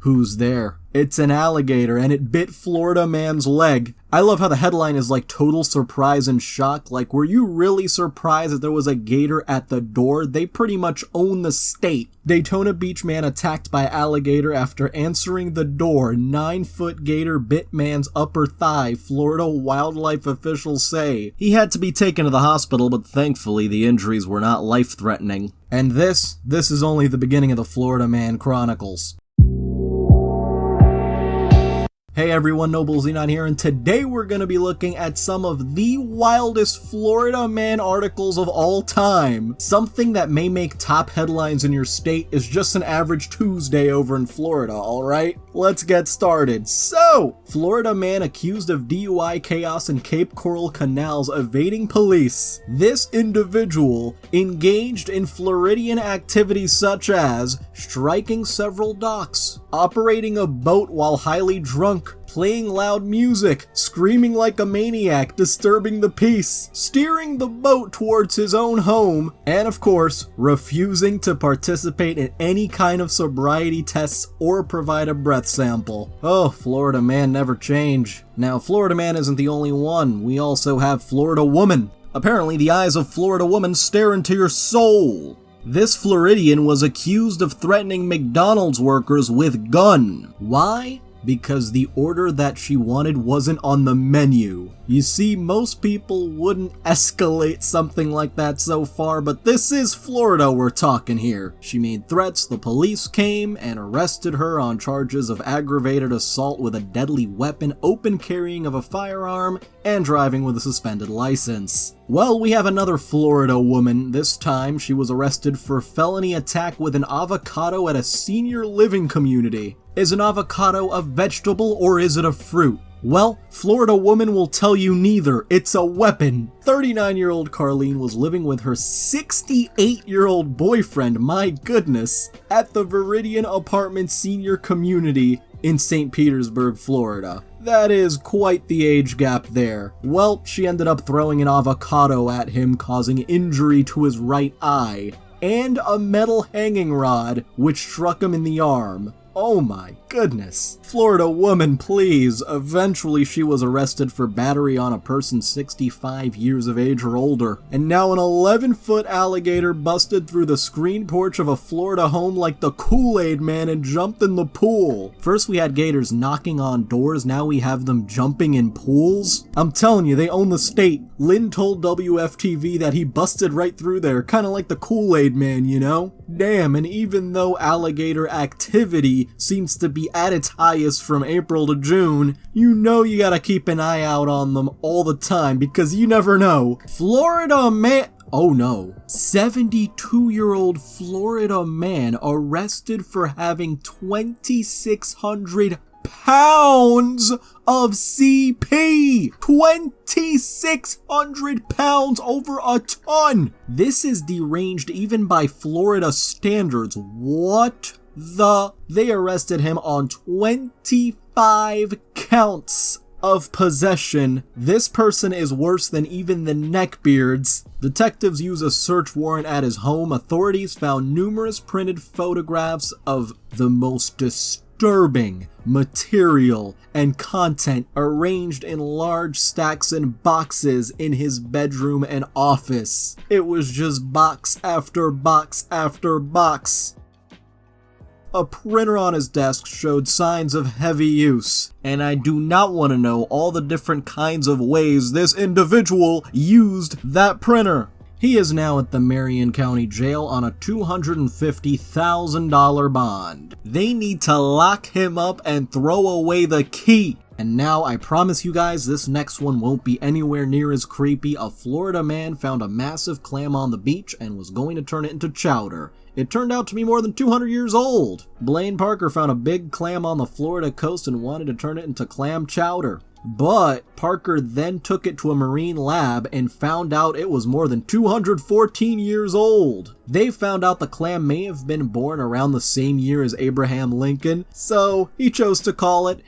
Who's there? It's an alligator, and it bit Florida Man's leg. I love how the headline is like total surprise and shock. Like, were you really surprised that there was a gator at the door? They pretty much own the state. Daytona Beach man attacked by alligator after answering the door. 9-foot gator bit man's upper thigh, Florida wildlife officials say. He had to be taken to the hospital, but thankfully the injuries were not life-threatening. And this is only the beginning of the Florida Man Chronicles. Hey everyone, Noble Xenon here, and today we're going to be looking at some of the wildest Florida Man articles of all time. Something that may make top headlines in your state is just an average Tuesday over in Florida, alright? Let's get started. So, Florida man accused of DUI chaos in Cape Coral Canals evading police. This individual engaged in Floridian activities such as striking several docks, operating a boat while highly drunk, playing loud music, screaming like a maniac, disturbing the peace, steering the boat towards his own home, and of course, refusing to participate in any kind of sobriety tests or provide a breath sample. Oh, Florida man never change. Now, Florida man isn't the only one. We also have Florida woman. Apparently, the eyes of Florida woman stare into your soul. This Floridian was accused of threatening McDonald's workers with gun. Why? Because the order that she wanted wasn't on the menu. You see, most people wouldn't escalate something like that so far, but this is Florida we're talking here. She made threats, the police came and arrested her on charges of aggravated assault with a deadly weapon, open carrying of a firearm, and driving with a suspended license. Well, we have another Florida woman. This time, she was arrested for felony attack with an avocado at a senior living community. Is an avocado a vegetable or is it a fruit? Well, Florida woman will tell you neither. It's a weapon. 39-year-old Carlene was living with her 68-year-old boyfriend, my goodness, at the Viridian Apartment Senior Community in St. Petersburg, Florida. That is quite the age gap there. Well, she ended up throwing an avocado at him, causing injury to his right eye, and a metal hanging rod, which struck him in the arm. Oh my goodness. Florida woman, please. Eventually she was arrested for battery on a person 65 years of age or older. And now an 11-foot alligator busted through the screen porch of a Florida home like the Kool-Aid man and jumped in the pool. First we had gators knocking on doors, now we have them jumping in pools. I'm telling you, they own the state. Lynn told WFTV that he busted right through there, kinda like the Kool-Aid man, you know? Damn, and even though alligator activity seems to be at its highest from April to June, you know you gotta keep an eye out on them all the time because you never know. Florida man... Oh no. 72-year-old Florida man arrested for having 2,600 pounds of CP! 2,600 pounds, over a ton! This is deranged even by Florida standards. What the? They arrested him on 25 counts of possession. This person is worse than even the neckbeards. Detectives use a search warrant at his home. Authorities found numerous printed photographs of the most disturbing material and content arranged in large stacks and boxes in his bedroom and office. It was just box after box after box. A printer on his desk showed signs of heavy use, and I do not want to know all the different kinds of ways this individual used that printer. He is now at the Marion County Jail on a $250,000 bond. They need to lock him up and throw away the key. And now I promise you guys this next one won't be anywhere near as creepy. A Florida man found a massive clam on the beach and was going to turn it into chowder. It turned out to be more than 200 years old. Blaine Parker found a big clam on the Florida coast and wanted to turn it into clam chowder. But Parker then took it to a marine lab and found out it was more than 214 years old. They found out the clam may have been born around the same year as Abraham Lincoln, so he chose to call it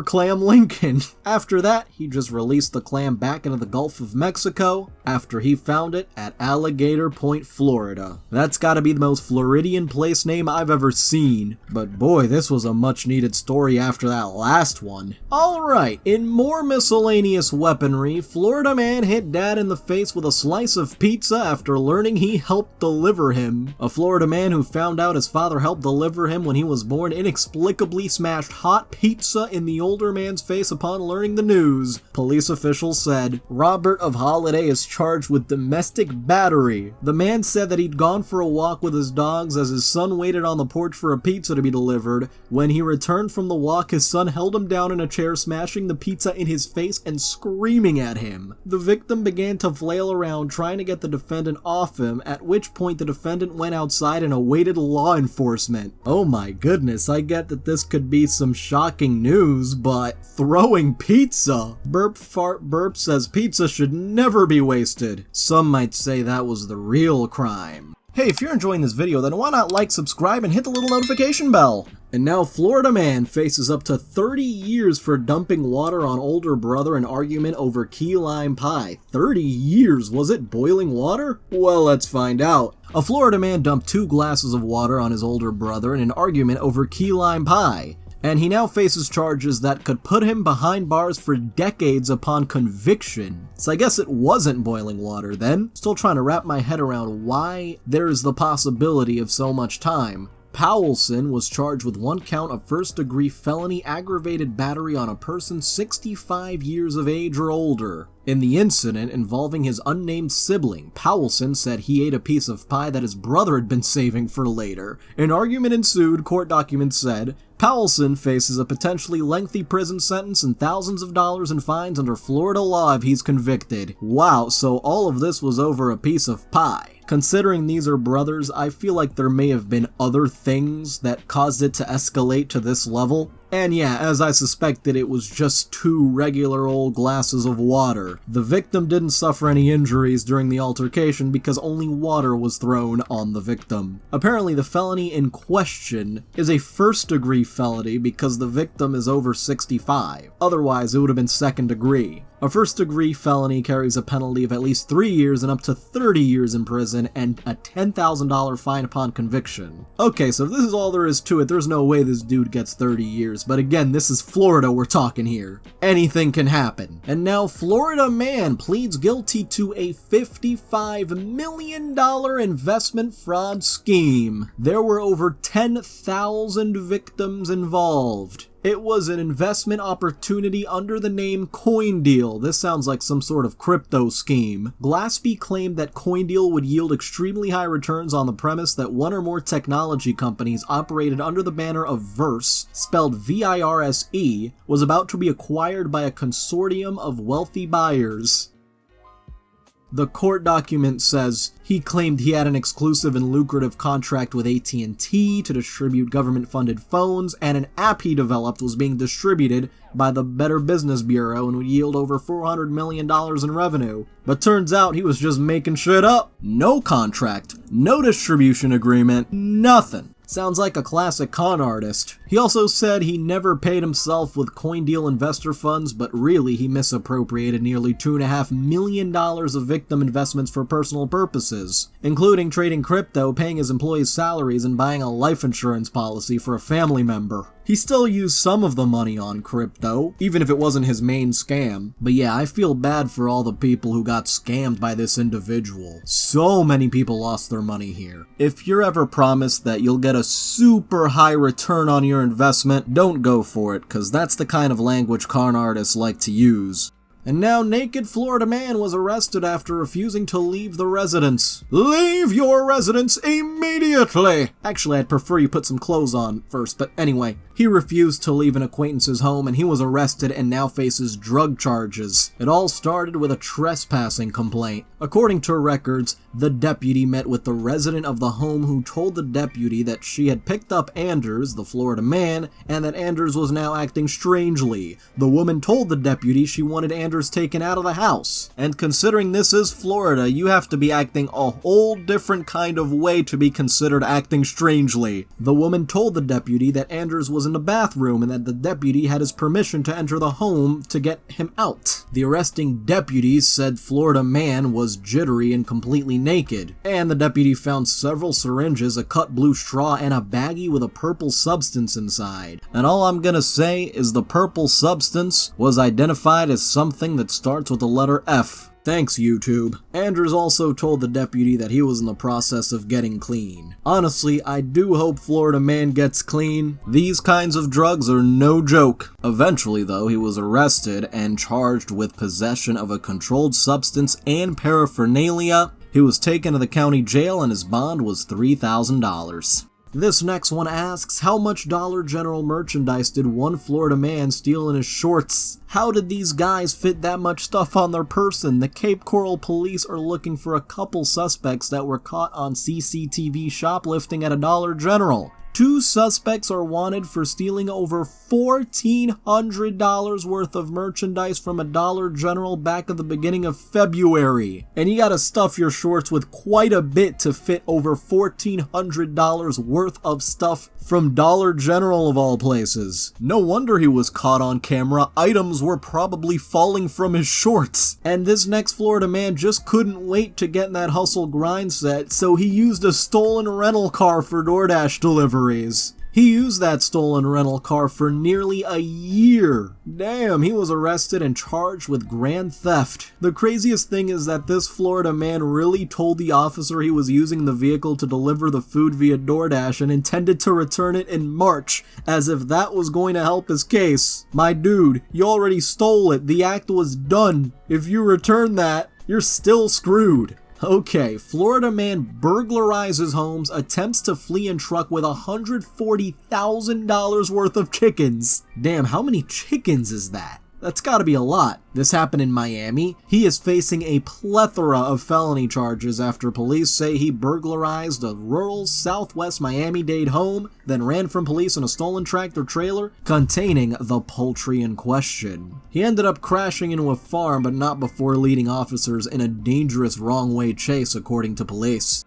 Clam Lincoln. After that, he just released the clam back into the Gulf of Mexico after he found it at Alligator Point, Florida. That's gotta be the most Floridian place name I've ever seen, but boy, this was a much needed story after that last one. Alright, in more miscellaneous weaponry, Florida man hit dad in the face with a slice of pizza after learning he helped deliver him. A Florida man who found out his father helped deliver him when he was born inexplicably smashed hot pizza in the older man's face upon learning the news, police officials said. Robert of Holiday is charged with domestic battery. The man said that he'd gone for a walk with his dogs as his son waited on the porch for a pizza to be delivered. When he returned from the walk, his son held him down in a chair, smashing the pizza in his face and screaming at him. The victim began to flail around trying to get the defendant off him, at which point the defendant went outside and awaited law enforcement. Oh my goodness, I get that this could be some shocking news, but throwing pizza? Burp Fart Burp says pizza should never be wasted. Some might say that was the real crime. Hey, if you're enjoying this video, then why not like, subscribe, and hit the little notification bell? And now Florida man faces up to 30 years for dumping water on older brother in argument over key lime pie. 30 years? Was it boiling water? Well, let's find out. A Florida man dumped 2 glasses of water on his older brother in an argument over key lime pie, and he now faces charges that could put him behind bars for decades upon conviction. So I guess it wasn't boiling water then. Still trying to wrap my head around why there's the possibility of so much time. Powelson was charged with 1 count of first-degree felony aggravated battery on a person 65 years of age or older. In the incident involving his unnamed sibling, Powelson said he ate a piece of pie that his brother had been saving for later. An argument ensued, court documents said. Powelson faces a potentially lengthy prison sentence and thousands of dollars in fines under Florida law if he's convicted. Wow, so all of this was over a piece of pie. Considering these are brothers, I feel like there may have been other things that caused it to escalate to this level. And yeah, as I suspected, it was just 2 regular old glasses of water. The victim didn't suffer any injuries during the altercation because only water was thrown on the victim. Apparently, the felony in question is a first-degree felony because the victim is over 65. Otherwise, it would have been second degree. A first-degree felony carries a penalty of at least 3 years and up to 30 years in prison and a $10,000 fine upon conviction. Okay, so this is all there is to it. There's no way this dude gets 30 years, but again, this is Florida we're talking here. Anything can happen. And now Florida man pleads guilty to a $55 million investment fraud scheme. There were over 10,000 victims involved. It was an investment opportunity under the name CoinDeal. This sounds like some sort of crypto scheme. Glaspie claimed that CoinDeal would yield extremely high returns on the premise that one or more technology companies operated under the banner of Verse, spelled V-I-R-S-E, was about to be acquired by a consortium of wealthy buyers. The court document says he claimed he had an exclusive and lucrative contract with AT&T to distribute government-funded phones, and an app he developed was being distributed by the Better Business Bureau and would yield over $400 million in revenue. But turns out he was just making shit up. No contract, no distribution agreement, nothing. Sounds like a classic con artist. He also said he never paid himself with CoinDeal investor funds, but really he misappropriated nearly $2.5 million of victim investments for personal purposes, including trading crypto, paying his employees' salaries, and buying a life insurance policy for a family member. He still used some of the money on crypto, even if it wasn't his main scam. But yeah, I feel bad for all the people who got scammed by this individual. So many people lost their money here. If you're ever promised that you'll get a super high return on your investment, don't go for it, cause that's the kind of language con artists like to use. And now naked Florida man was arrested after refusing to leave the residence. Leave your residence immediately! Actually, I'd prefer you put some clothes on first, but anyway. He refused to leave an acquaintance's home and he was arrested and now faces drug charges. It all started with a trespassing complaint. According to records, the deputy met with the resident of the home who told the deputy that she had picked up Anders, the Florida man, and that Anders was now acting strangely. The woman told the deputy she wanted Anders taken out of the house. And considering this is Florida, you have to be acting a whole different kind of way to be considered acting strangely. The woman told the deputy that Anders was in the bathroom and that the deputy had his permission to enter the home to get him out. The arresting deputy said Florida man was jittery and completely naked, and the deputy found several syringes, a cut blue straw, and a baggie with a purple substance inside. And all I'm gonna say is the purple substance was identified as something that starts with the letter F. Thanks, YouTube. Anders also told the deputy that he was in the process of getting clean. Honestly, I do hope Florida man gets clean. These kinds of drugs are no joke. Eventually, though, he was arrested and charged with possession of a controlled substance and paraphernalia. He was taken to the county jail and his bond was $3,000. This next one asks, how much Dollar General merchandise did one Florida man steal in his shorts? How did these guys fit that much stuff on their person? The Cape Coral police are looking for a couple suspects that were caught on CCTV shoplifting at a Dollar General. 2 suspects are wanted for stealing over $1,400 worth of merchandise from a Dollar General back at the beginning of February. And you gotta stuff your shorts with quite a bit to fit over $1,400 worth of stuff from Dollar General of all places. No wonder he was caught on camera. Items were probably falling from his shorts. And this next Florida man just couldn't wait to get in that hustle grind set, so he used a stolen rental car for DoorDash deliveries. He used that stolen rental car for nearly a year. Damn, he was arrested and charged with grand theft. The craziest thing is that this Florida man really told the officer he was using the vehicle to deliver the food via DoorDash and intended to return it in March, as if that was going to help his case. My dude, you already stole it. The act was done. If you return that, you're still screwed. Okay, Florida man burglarizes homes, attempts to flee in truck with $140,000 worth of chickens. Damn, how many chickens is that? That's gotta be a lot. This happened in Miami. He is facing a plethora of felony charges after police say he burglarized a rural southwest Miami-Dade home, then ran from police in a stolen tractor trailer containing the poultry in question. He ended up crashing into a farm, but not before leading officers in a dangerous wrong-way chase, according to police.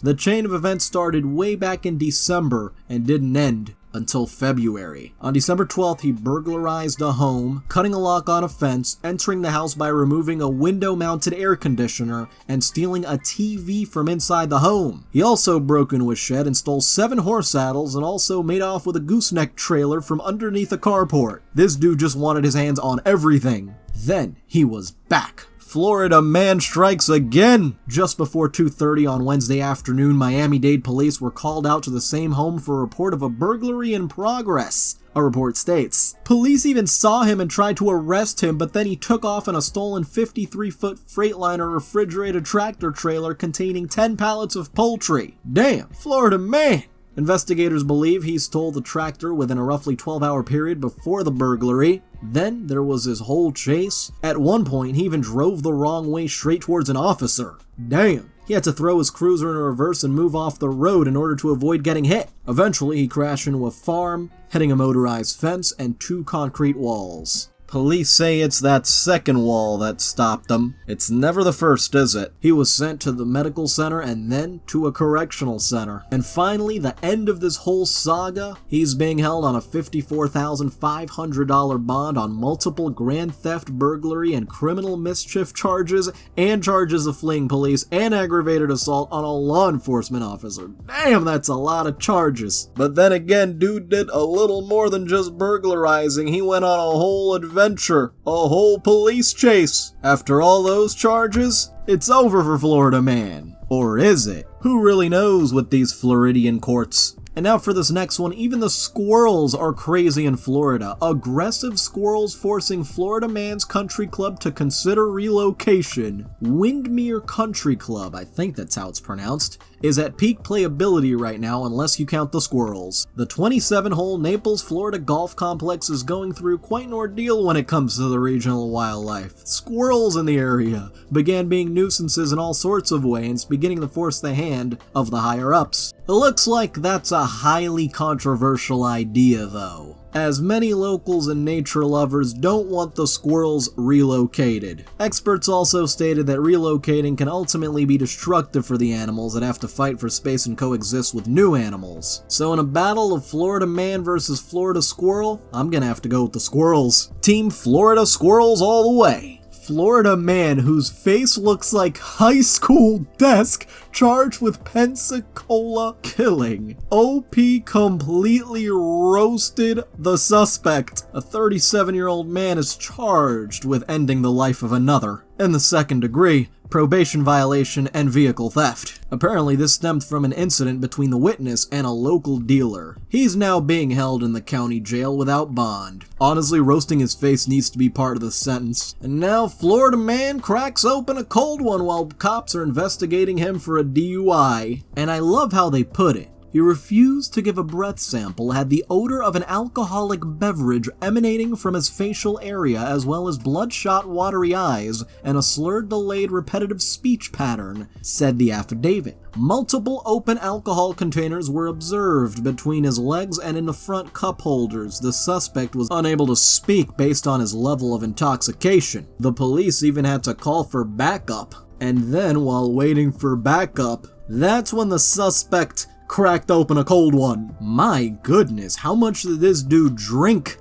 The chain of events started way back in December and didn't end until February. On December 12th, he burglarized a home, cutting a lock on a fence, entering the house by removing a window-mounted air conditioner, and stealing a TV from inside the home. He also broke into a shed and stole 7 horse saddles and also made off with a gooseneck trailer from underneath a carport. This dude just wanted his hands on everything. Then he was back. Florida man strikes again! Just before 2:30 on Wednesday afternoon, Miami-Dade police were called out to the same home for a report of a burglary in progress. A report states, police even saw him and tried to arrest him, but then he took off in a stolen 53-foot Freightliner refrigerated tractor trailer containing 10 pallets of poultry. Damn, Florida man! Investigators believe he stole the tractor within a roughly 12-hour period before the burglary. Then there was his whole chase. At one point, he even drove the wrong way straight towards an officer. Damn. He had to throw his cruiser in reverse and move off the road in order to avoid getting hit. Eventually, he crashed into a farm, hitting a motorized fence and 2 concrete walls. Police say it's that second wall that stopped him. It's never the first, is it? He was sent to the medical center and then to a correctional center. And finally, the end of this whole saga, he's being held on a $54,500 bond on multiple grand theft, burglary, and criminal mischief charges, and charges of fleeing police and aggravated assault on a law enforcement officer. Damn, that's a lot of charges. But then again, dude did a little more than just burglarizing. He went on a whole adventure, a whole police chase. After all those charges, it's over for Florida man. Or is it? Who really knows with these Floridian courts? And now for this next one, even the squirrels are crazy in Florida. Aggressive squirrels forcing Florida Man's country club to consider relocation. Windmere Country Club, I think that's how it's pronounced, is at peak playability right now unless you count the squirrels. The 27-hole Naples, Florida golf complex is going through quite an ordeal when it comes to the regional wildlife. Squirrels in the area began being nuisances in all sorts of ways, beginning to force the hand of the higher-ups. It looks like that's a highly controversial idea though, as many locals and nature lovers don't want the squirrels relocated. Experts also stated that relocating can ultimately be destructive for the animals that have to fight for space and coexist with new animals. So in a battle of Florida Man versus Florida Squirrel, I'm gonna have to go with the squirrels. Team Florida Squirrels all the way. Florida Man, whose face looks like high school desk charged with Pensacola killing. OP completely roasted the suspect. A 37-year-old man is charged with ending the life of another in the second degree, probation violation, and vehicle theft. Apparently this stemmed from an incident between the witness and a local dealer. He's now being held in the county jail without bond. Honestly, roasting his face needs to be part of the sentence. And now Florida Man cracks open a cold one while cops are investigating him for a DUI. And I love how they put it. He refused to give a breath sample, had the odor of an alcoholic beverage emanating from his facial area, as well as bloodshot watery eyes and a slurred, delayed, repetitive speech pattern, said the affidavit. Multiple open alcohol containers were observed between his legs and in the front cup holders. The suspect was unable to speak based on his level of intoxication. The police even had to call for backup. And then, while waiting for backup, that's when the suspect cracked open a cold one. My goodness, how much did this dude drink?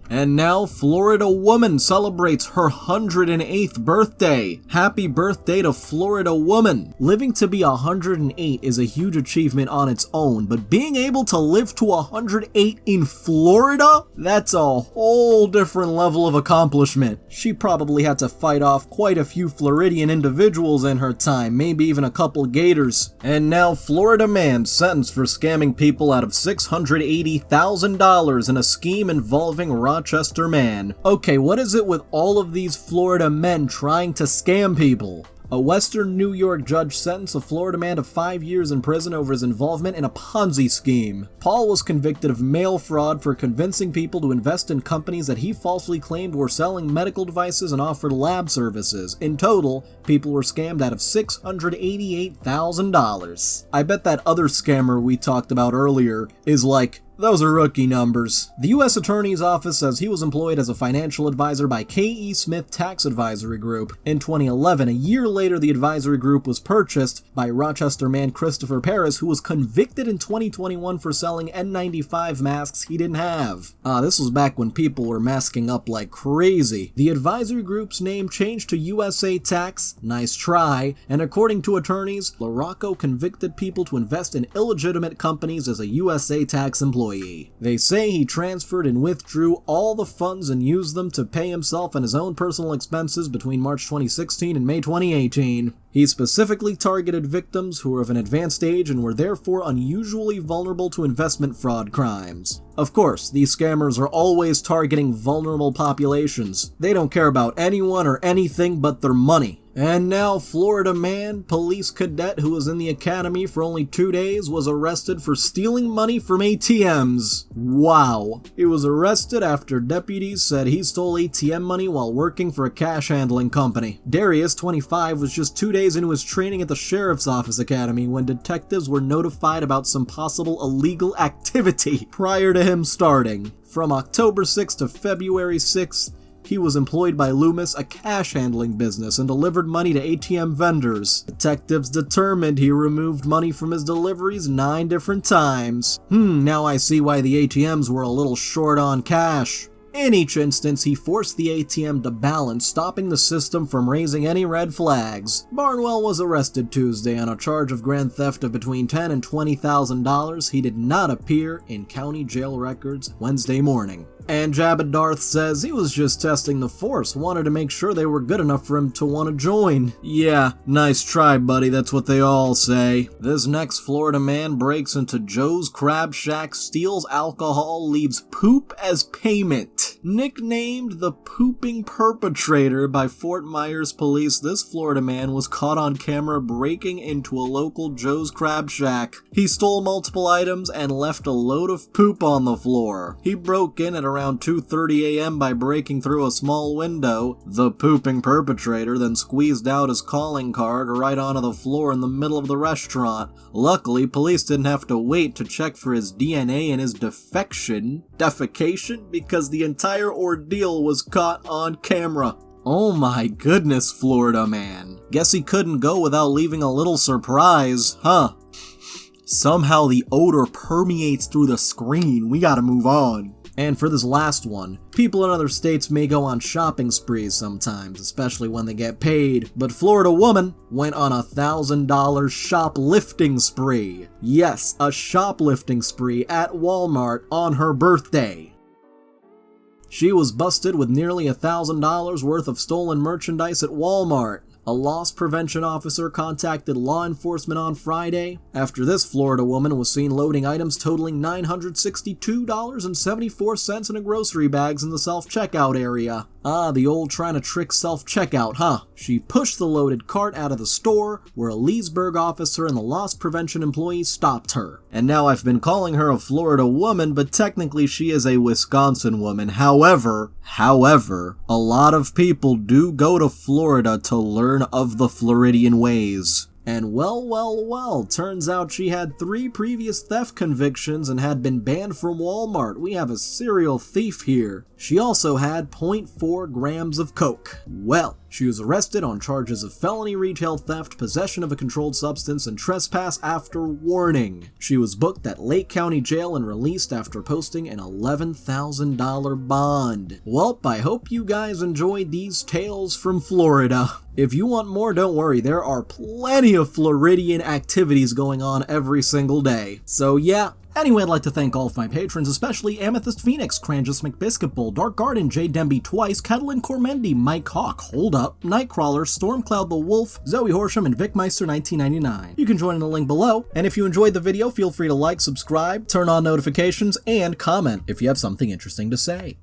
And now, Florida woman celebrates her 108th birthday. Happy birthday to Florida woman. Living to be 108 is a huge achievement on its own, but being able to live to 108 in Florida? That's a whole different level of accomplishment. She probably had to fight off quite a few Floridian individuals in her time, maybe even a couple gators. And now, Florida man sentenced for scamming people out of $680,000 in a scheme involving Rochester man. Okay, what is it with all of these Florida men trying to scam people? A Western New York judge sentenced a Florida man to 5 years in prison over his involvement in a Ponzi scheme. Paul was convicted of mail fraud for convincing people to invest in companies that he falsely claimed were selling medical devices and offered lab services. In total, people were scammed out of $688,000. I bet that other scammer we talked about earlier is like, those are rookie numbers. The U.S. Attorney's Office says he was employed as a financial advisor by K.E. Smith Tax Advisory Group. In 2011, a year later, the advisory group was purchased by Rochester man Christopher Paris, who was convicted in 2021 for selling N95 masks he didn't have. This was back when people were masking up like crazy. The advisory group's name changed to USA Tax, nice try, and according to attorneys, LaRocco convicted people to invest in illegitimate companies as a USA Tax employee. They say he transferred and withdrew all the funds and used them to pay himself and his own personal expenses between March 2016 and May 2018. He specifically targeted victims who were of an advanced age and were therefore unusually vulnerable to investment fraud crimes. Of course, these scammers are always targeting vulnerable populations. They don't care about anyone or anything but their money. And now, Florida man, police cadet who was in the academy for only 2 days, was arrested for stealing money from ATMs. Wow. He was arrested after deputies said he stole ATM money while working for a cash handling company. Darius, 25, was just 2 days into his training at the Sheriff's Office Academy when detectives were notified about some possible illegal activity prior to him starting. From October 6th to February 6th, he was employed by Loomis, a cash handling business, and delivered money to ATM vendors. Detectives determined he removed money from his deliveries 9 different times. Now I see why the ATMs were a little short on cash. In each instance, he forced the ATM to balance, stopping the system from raising any red flags. Barnwell was arrested Tuesday on a charge of grand theft of between $10,000 and $20,000. He did not appear in county jail records Wednesday morning. And Jabba says he was just testing the force, wanted to make sure they were good enough for him to want to join. Yeah, nice try, buddy, that's what they all say. This next Florida man breaks into Joe's Crab Shack, steals alcohol, leaves poop as payment. Nicknamed the pooping perpetrator by Fort Myers police, this Florida man was caught on camera breaking into a local Joe's Crab Shack. He stole multiple items and left a load of poop on the floor. He broke in at around 2:30 a.m. by breaking through a small window. The pooping perpetrator then squeezed out his calling card right onto the floor in the middle of the restaurant. Luckily, police didn't have to wait to check for his DNA and his defecation, because the entire ordeal was caught on camera. Oh my goodness, Florida man. Guess he couldn't go without leaving a little surprise, huh? Somehow the odor permeates through the screen. We gotta move on. And for this last one, people in other states may go on shopping sprees sometimes, especially when they get paid, but Florida woman went on a $1,000 shoplifting spree. Yes, a shoplifting spree at Walmart on her birthday. She was busted with nearly $1,000 worth of stolen merchandise at Walmart. A loss prevention officer contacted law enforcement on Friday after this Florida woman was seen loading items totaling $962.74 in a grocery bags in the self-checkout area. Ah, the old trying to trick self-checkout, huh? She pushed the loaded cart out of the store, where a Leesburg officer and the loss prevention employee stopped her. And now I've been calling her a Florida woman, but technically she is a Wisconsin woman. However, a lot of people do go to Florida to learn of the Floridian ways. And well, turns out she had 3 previous theft convictions and had been banned from Walmart. We have a serial thief here. She also had 0.4 grams of coke. Well, she was arrested on charges of felony retail theft, possession of a controlled substance, and trespass after warning. She was booked at Lake County Jail and released after posting an $11,000 bond. Well, I hope you guys enjoyed these tales from Florida. If you want more, don't worry, there are plenty of Floridian activities going on every single day. So yeah. Anyway, I'd like to thank all of my patrons, especially Amethyst Phoenix, Cranjus McBiscuitbull, Dark Garden, J. Demby twice, Catalin Cormendi, Mike Hawk, Hold Up, Nightcrawler, Stormcloud the Wolf, Zoe Horsham, and Vicmeister 1999. You can join in the link below, and if you enjoyed the video, feel free to like, subscribe, turn on notifications, and comment if you have something interesting to say.